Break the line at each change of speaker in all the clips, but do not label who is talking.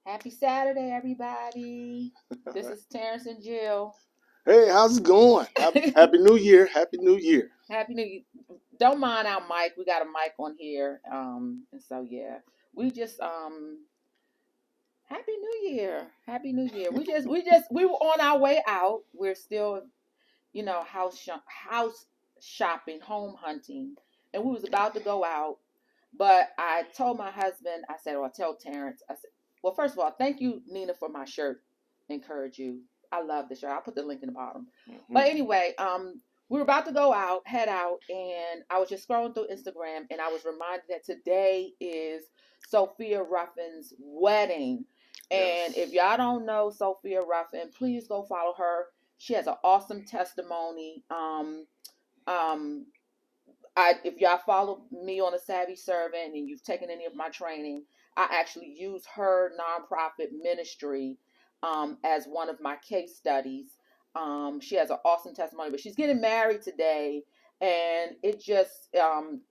Happy Saturday, everybody. This is Terrence and Jill.
Hey, how's it going? Happy New Year. Happy New Year.
Happy New Year. Don't mind our mic. We got a mic on here. And so yeah. We just Happy New Year. Happy New Year. We were on our way out. We're still, house shopping, home hunting. And we was about to go out. But I told my husband, I said, or I tell Terrence, I said, well, first of all, thank you, Nina, for my shirt. Encourage you. I love the shirt. I'll put the link in the bottom. But anyway, we were about to go out, head out, and I was just scrolling through Instagram, and I was reminded that today is Sophia Ruffin's wedding. And if
Yes.
y'all don't know Sophia Ruffin, please go follow her. She has an awesome testimony. Um, if y'all follow me on a Savvy Servant and you've taken any of my training, I actually use her nonprofit ministry as one of my case studies. She has an awesome testimony, but she's getting married today, and it just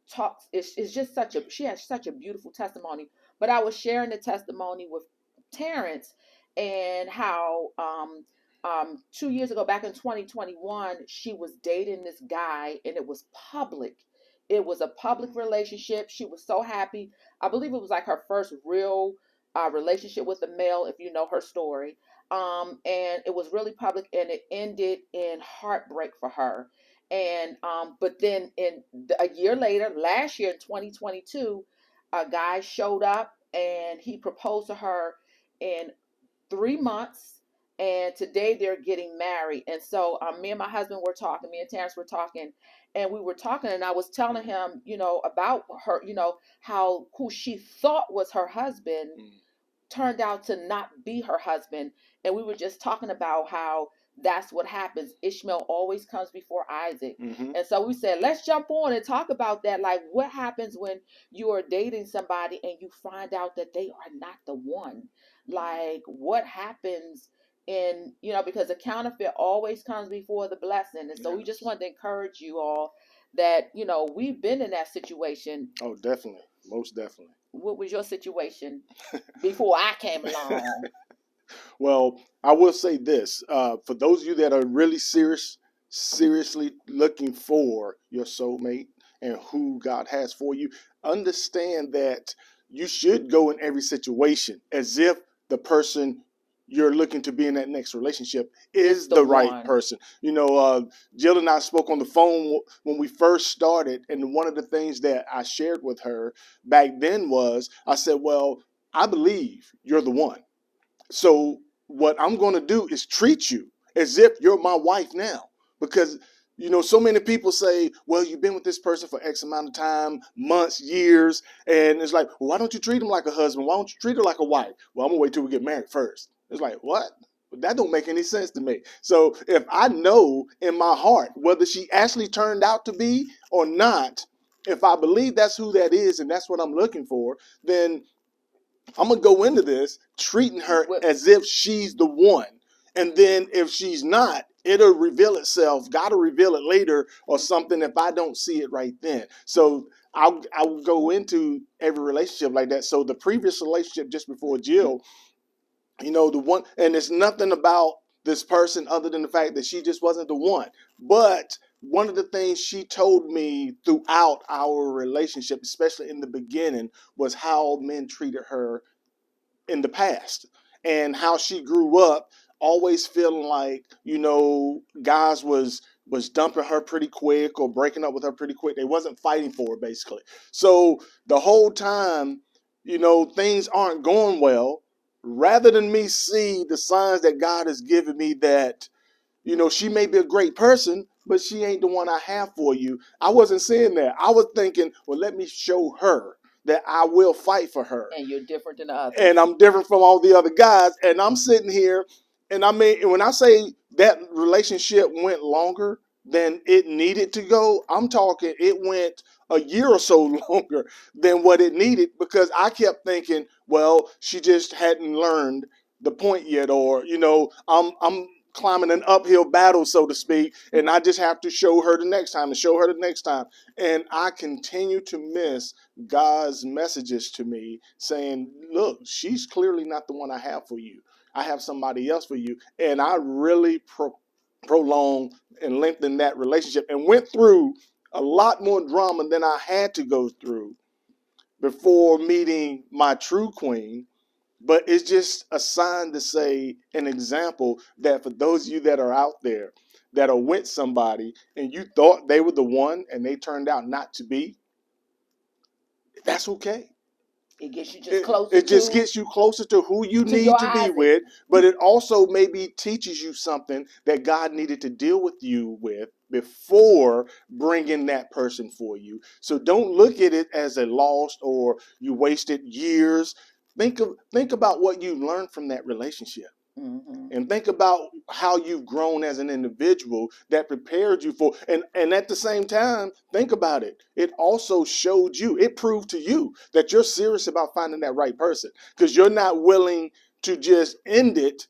talks. It's just such a she has such a beautiful testimony. But I was sharing the testimony with Terrence and how 2 years ago, back in 2021, she was dating this guy, and it was public. It was a public relationship. She was so happy. I believe it was like her first real relationship with a male, if you know her story. And it was really public, and it ended in heartbreak for her. And but then a year later, last year in 2022, a guy showed up and he proposed to her in 3 months, and today they're getting married. And so me and my husband were talking, me and Terrence were talking, and we were talking, and I was telling him, about her, how who she thought was her husband turned out to not be her husband. And we were just talking about how that's what happens. Ishmael always comes before Isaac.
Mm-hmm.
And so we said, let's jump on and talk about that. Like, what happens when you are dating somebody and you find out that they are not the one? Like, what happens because the counterfeit always comes before the blessing. And so we just
Yes.
wanted to encourage you all that, we've been in that situation.
Oh, definitely. Most definitely.
What was your situation before I came along?
Well, I will say this: for those of you that are really seriously looking for your soulmate and who God has for you, understand that you should go in every situation as if the person you're looking to be in that next relationship
It's
is
the
the right
one.
person. Jill and I spoke on the phone when we first started, and one of the things that I shared with her back then was I said, "Well, I believe you're the one. So what I'm going to do is treat you as if you're my wife now." Because so many people say, well, you've been with this person for X amount of time, months, years, and it's like, well, why don't you treat him like a husband? Why don't you treat her like a wife? Well, I'm gonna wait till we get married first. It's like, what? That don't make any sense to me. So if I know in my heart whether she actually turned out to be or not, if I believe that's who that is and that's what I'm looking for, then I'm gonna go into this treating her
What
as if she's the one. And then if she's not, it'll reveal itself. Gotta reveal it later or something if I don't see it right then. So I'll go into every relationship like that. So the previous relationship just before Jill, the one, and it's nothing about this person other than the fact that she just wasn't the one. But one of the things she told me throughout our relationship, especially in the beginning, was how men treated her in the past and how she grew up always feeling like guys was dumping her pretty quick or breaking up with her pretty quick. They wasn't fighting for her basically. So the whole time, things aren't going well. Rather than me see the signs that God has given me that she may be a great person, but she ain't the one I have for you. I wasn't saying that. I was thinking, well, let me show her that I will fight for her.
and you're different than the others.
And I'm different from all the other guys. And I'm sitting here, and I mean, when I say that relationship went longer than it needed to go, I'm talking it went a year or so longer than what it needed because I kept thinking, well, she just hadn't learned the point yet, or I'm climbing an uphill battle, so to speak, and I just have to show her the next time and show her the next time. And I continue to miss God's messages to me saying, look, she's clearly not the one I have for you. I have somebody else for you. And I really prolonged and lengthened that relationship and went through a lot more drama than I had to go through before meeting my true queen. But it's just a sign to say, an example that for those of you that are out there that are with somebody and you thought they were the one and they turned out not to be, that's okay.
It gets you just closer
It just gets you closer to who you
to
need
your
to be
Isaac.
with, but it also maybe teaches you something that God needed to deal with you with before bringing that person for you. So don't look at it as a lost or you wasted years. Think about what you learned from that relationship.
Mm-hmm.
And think about how you've grown as an individual that prepared you for, and at the same time, think about it. It also showed you, it proved to you that you're serious about finding that right person, because you're not willing to just end it,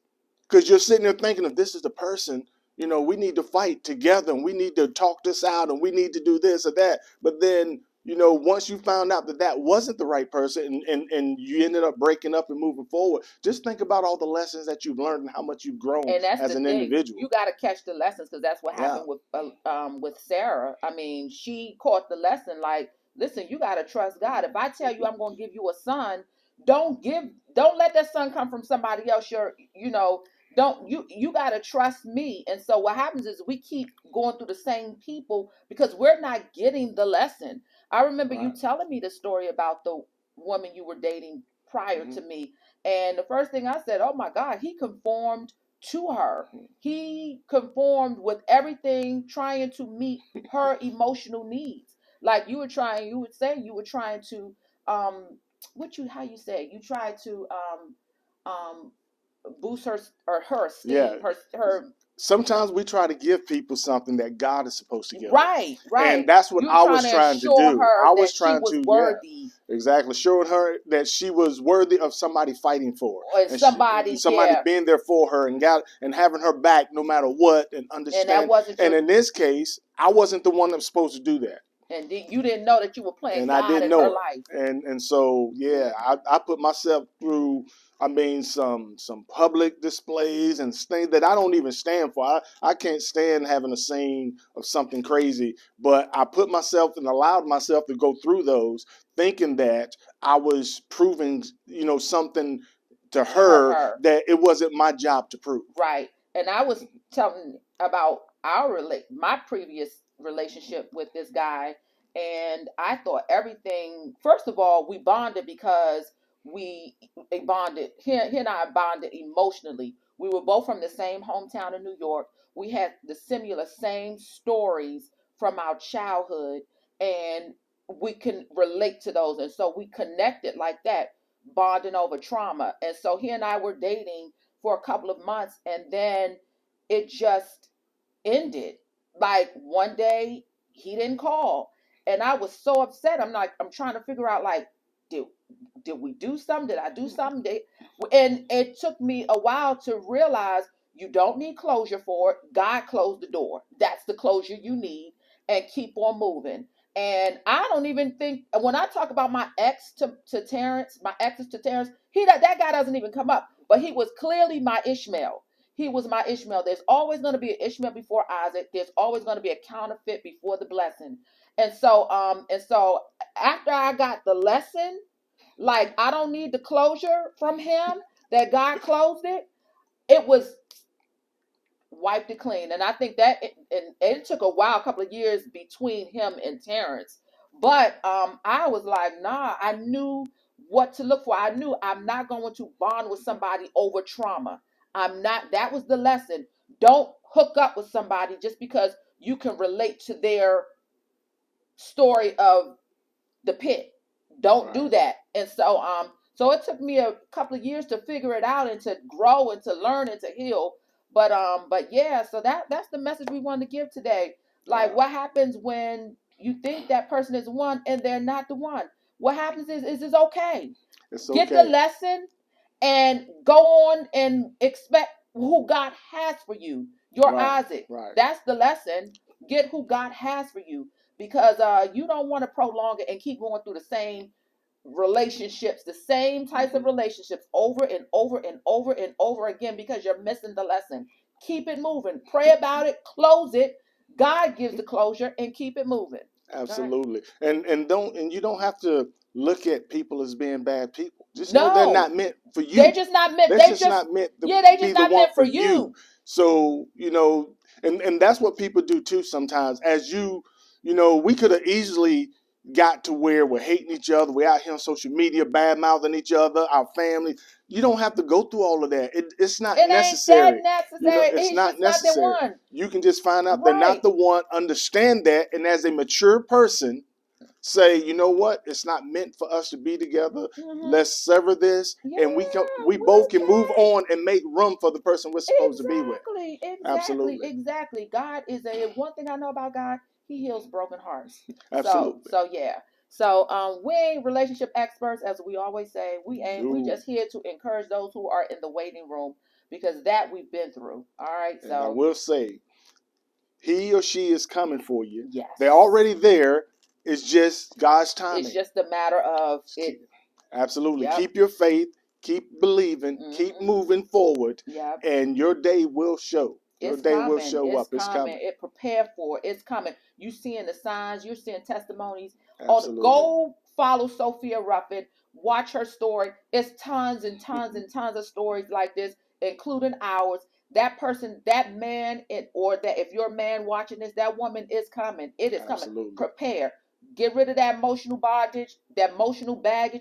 because you're sitting there thinking, if this is the person, we need to fight together and we need to talk this out and we need to do this or that. But then, once you found out that that wasn't the right person, and you ended up breaking up and moving forward, just think about all the lessons that you've learned and how much you've grown
And that's
as
the
an
thing.
individual.
You got to catch the lessons, because that's what
Yeah.
happened with Sarah. I mean, she caught the lesson. Like, listen, you got to trust God. If I tell you I'm going to give you a son, don't let that son come from somebody else. Don't you got to trust me. And so what happens is we keep going through the same people because we're not getting the lesson. I remember you
Right.
telling me the story about the woman you were dating prior to
Mhm.
me. And the first thing I said, oh my God, he conformed to her. He conformed with everything, trying to meet her emotional needs. Like you would say you were trying to, how you say, you tried to, um, boost her
Yeah.
esteem, her.
Sometimes we try to give people something that God is supposed to give them.
Right,
And
right.
that's what
You're
I
trying
was
to
trying to
assure
do.
her
I
that
was
she
trying
was
to, yeah,
worthy,
exactly, showing her that she was worthy of somebody fighting for her
or
and
somebody,
somebody
yeah.
being there for her and having her back no matter what, and
And that
understand.
wasn't
And
your,
in this case, I wasn't the one that was supposed to do that.
and you didn't know that you were playing
And I
God
didn't
in her
know
life.
it. And so, yeah,
Mm-hmm.
I put myself through, I mean, some public displays and things that I don't even stand for. I can't stand having a scene of something crazy, but I put myself and allowed myself to go through those, thinking that I was proving, something to her
Her.
that it wasn't my job to prove.
Right. And I was telling about my previous relationship with this guy, and I thought everything. First of all, we bonded because we bonded. He and I bonded emotionally. We were both from the same hometown in New York. We had the similar same stories from our childhood, and we can relate to those, and so we connected like that, bonding over trauma. And so he and I were dating for a couple of months, and then it just ended. Like one day he didn't call, and I was so upset. I'm trying to figure out, like, did did we do something? Did I do something? And it took me a while to realize you don't need closure for it. God closed the door. That's the closure you need, and keep on moving. And I don't even think, when I talk about my ex to Terrence, my exes to Terrence, that guy doesn't even come up. But he was clearly my Ishmael. He was my Ishmael. There's always going to be an Ishmael before Isaac. There's always going to be a counterfeit before the blessing. And so after I got the lesson, like, I don't need the closure from him, that God closed it. It was wiped it clean. And I think that it took a while, a couple of years between him and Terrence. But I was like, nah, I knew what to look for. I knew I'm not going to bond with somebody over trauma. I'm not, that was the lesson. Don't hook up with somebody just because you can relate to their story of the pit. Don't do
Right.
that. And so it took me a couple of years to figure it out and to grow and to learn and to heal. But yeah, so that's the message we wanted to give today. Like,
Yeah.
what happens when you think that person is one and they're not the one? What happens is it's okay.
It's
Get the
okay.
lesson and go on and expect who God has for you. Your
Right.
Isaac.
Right.
That's the lesson. Get who God has for you, because you don't want to prolong it and keep going through the same relationships, the same types of relationships over and over and over and over again, because you're missing the lesson. Keep it moving. Pray about it. Close it. God gives the closure, and keep it moving. All right.
Absolutely. And you don't have to look at people as being bad people. Just know they're
No,
not meant for
they
you.
just not meant.
They're
They
just
just
not meant to
Yeah, they
be
just
the
not
one
meant
for
for
you.
you.
So, and that's what people do too sometimes. As we could have easily got to where we're hating each other. We're out here on social media, bad mouthing each other, our family. You don't have to go through all of that. It's not
It ain't that
necessary.
necessary.
It's
He's
not
just not the
necessary.
one.
You can just find out they're not
Right.
the one, understand that, and as a mature person, say, you know what, it's not meant for us to be together.
Mm-hmm.
Let's sever this,
Yeah,
and we
we'll
both can move
change.
on and make room for the person we're supposed to be with.
Exactly, exactly,
Absolutely.
exactly. God is a one thing I know about God. He heals broken hearts. So,
Absolutely.
so yeah. So, we ain't relationship experts, as we always say. We ain't. We
No.
just here to encourage those who are in the waiting room, because that we've been through. All right.
And I
So,
will say, he or she is coming for you.
yes,
They're already there. It's just God's
it's
timing.
just a matter of it.
Absolutely.
Yep.
Keep your faith, keep believing, keep
Mm-hmm.
moving forward,
Yep.
and your day will show. Your
It's
day will
coming.
show
It's
up. It's
coming.
coming.
It prepare for it. It's coming. You seeing the signs. You're seeing testimonies. Oh,
Absolutely.
go follow Sophia Ruffin. Watch her story. It's tons and tons and tons of stories like this, including ours. That person, that man, or that if you're a man watching this, that woman is coming. It is coming.
Absolutely.
Prepare. Get rid of that emotional baggage,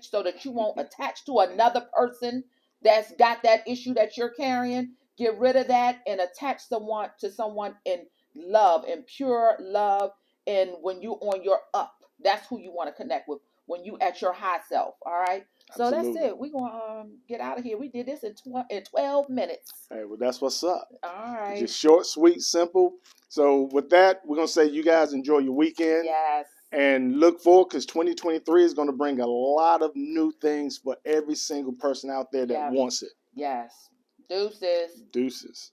so that you won't attach to another person that's got that issue that you're carrying. Get rid of that and attach someone to someone in love, in pure love. And when you on your up, that's who you want to connect with. When you at your high self. All right. So that's
Absolutely.
it. We're gonna get out of here. We did this in 12 minutes.
Hey, well, that's what's up.
All
It's
right.
just short, sweet, simple. So with that, we're gonna say you guys enjoy your weekend
Yes.
and look forward, because 2023 is gonna bring a lot of new things for every single person out there that
Yep.
wants it.
Yes. Deuces.
Deuces.